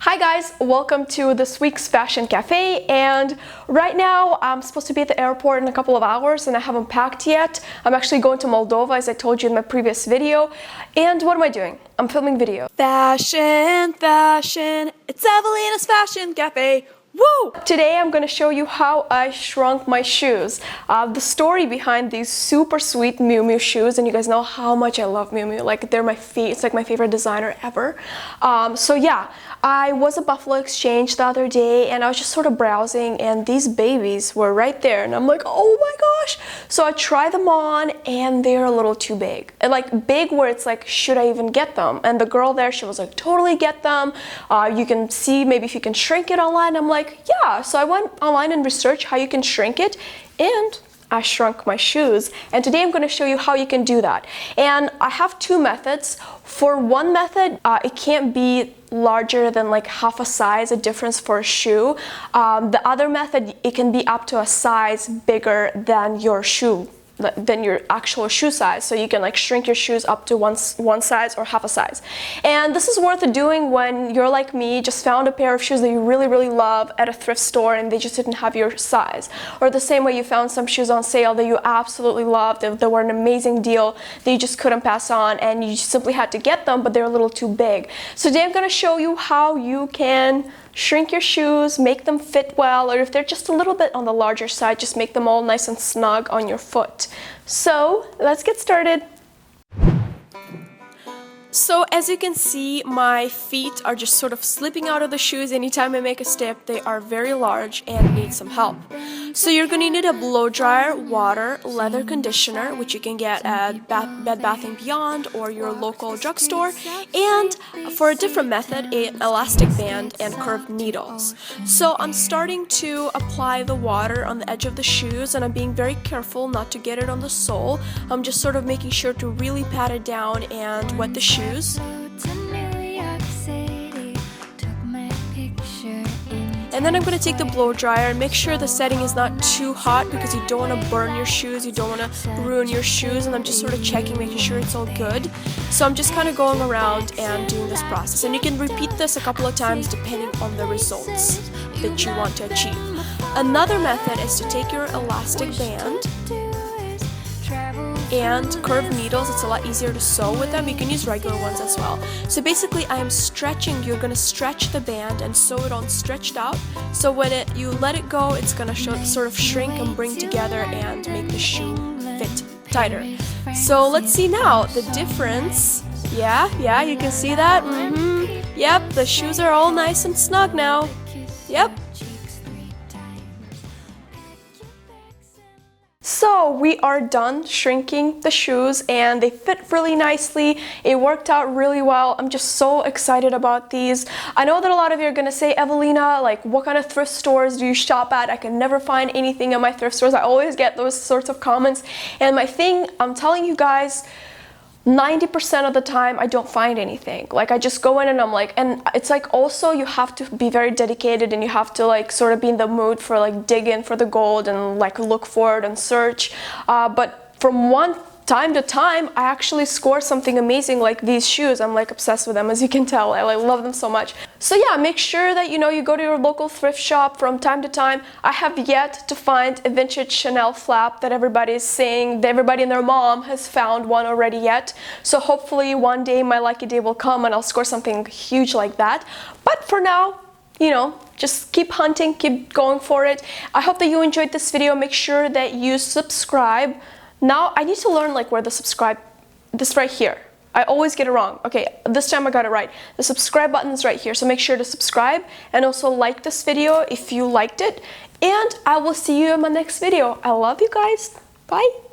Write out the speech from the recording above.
Hi guys, welcome to this week's Fashion Cafe, and right now I'm supposed to be at the airport in a couple of hours and I haven't packed yet. I'm actually going to Moldova, as I told you in my previous video. And what am I doing? I'm filming video. Fashion, it's Evelina's Fashion Cafe. Woo! Today I'm going to show you how I shrunk my shoes. The story behind these super sweet Miu Miu shoes, and you guys know how much I love Miu Miu. Like, they're it's like my favorite designer ever. So yeah, I was at Buffalo Exchange the other day and I was just sort of browsing and these babies were right there and I'm like, oh my gosh! So I tried them on and they're a little too big. And like big where it's like, should I even get them? And the girl there, she was like, totally get them. You can see maybe if you can shrink it online. I'm like, yeah. So I went online and researched how you can shrink it, and I shrunk my shoes, and today I'm going to show you how you can do that. And I have two methods. For one method, it can't be larger than like half a size, a difference for a shoe. The other method, it can be up to a size bigger than your shoe, than your actual shoe size. So you can like shrink your shoes up to one size or half a size. And this is worth doing when you're like me, just found a pair of shoes that you really love at a thrift store and they just didn't have your size. Or the same way you found some shoes on sale that you absolutely loved, they were an amazing deal that you just couldn't pass on and you simply had to get them, but they're a little too big. So today I'm going to show you how you can shrink your shoes, make them fit well, or if they're just a little bit on the larger side, just make them all nice and snug on your foot. So let's get started. So as you can see, my feet are just sort of slipping out of the shoes anytime I make a step. They are very large and need some help. So you're going to need a blow dryer, water, leather conditioner, which you can get at Bed Bath & Beyond or your local drugstore, and for a different method, an elastic band and curved needles. So I'm starting to apply the water on the edge of the shoes, and I'm being very careful not to get it on the sole. I'm just sort of making sure to really pat it down and wet the shoes. And then I'm going to take the blow dryer and make sure the setting is not too hot because you don't want to burn your shoes, you don't want to ruin your shoes, and I'm just sort of checking, making sure it's all good. So I'm just kind of going around and doing this process, and you can repeat this a couple of times depending on the results that you want to achieve. Another method is to take your elastic band and curved needles. It's a lot easier to sew with them. You can use regular ones as well. So basically I am stretching, you're going to stretch the band and sew it on stretched out. So when you let it go, it's going to sort of shrink and bring together and make the shoe fit tighter. So let's see now the difference. Yeah, you can see that. Yep, the shoes are all nice and snug now. Yep. So we are done shrinking the shoes and they fit really nicely. It worked out really well. I'm just so excited about these. I know that a lot of you are gonna say, Evelina, like, what kind of thrift stores do you shop at? I can never find anything in my thrift stores. I always get those sorts of comments. And my thing, I'm telling you guys, 90% of the time I don't find anything. Like, I just go in and I'm like, and it's like also you have to be very dedicated and you have to like sort of be in the mood for like dig in for the gold and like look for it and search. But from one time to time, I actually score something amazing like these shoes. I'm like obsessed with them, as you can tell. I love them so much. So yeah, make sure that you go to your local thrift shop from time to time. I have yet to find a vintage Chanel flap that everybody is saying, that everybody and their mom has found one already yet. So hopefully one day my lucky day will come and I'll score something huge like that. But for now, just keep hunting, keep going for it. I hope that you enjoyed this video. Make sure that you subscribe. Now I need to learn like where the subscribe, this right here. I always get it wrong. Okay, this time I got it right. The subscribe button is right here, so make sure to subscribe and also like this video if you liked it. And I will see you in my next video. I love you guys. Bye.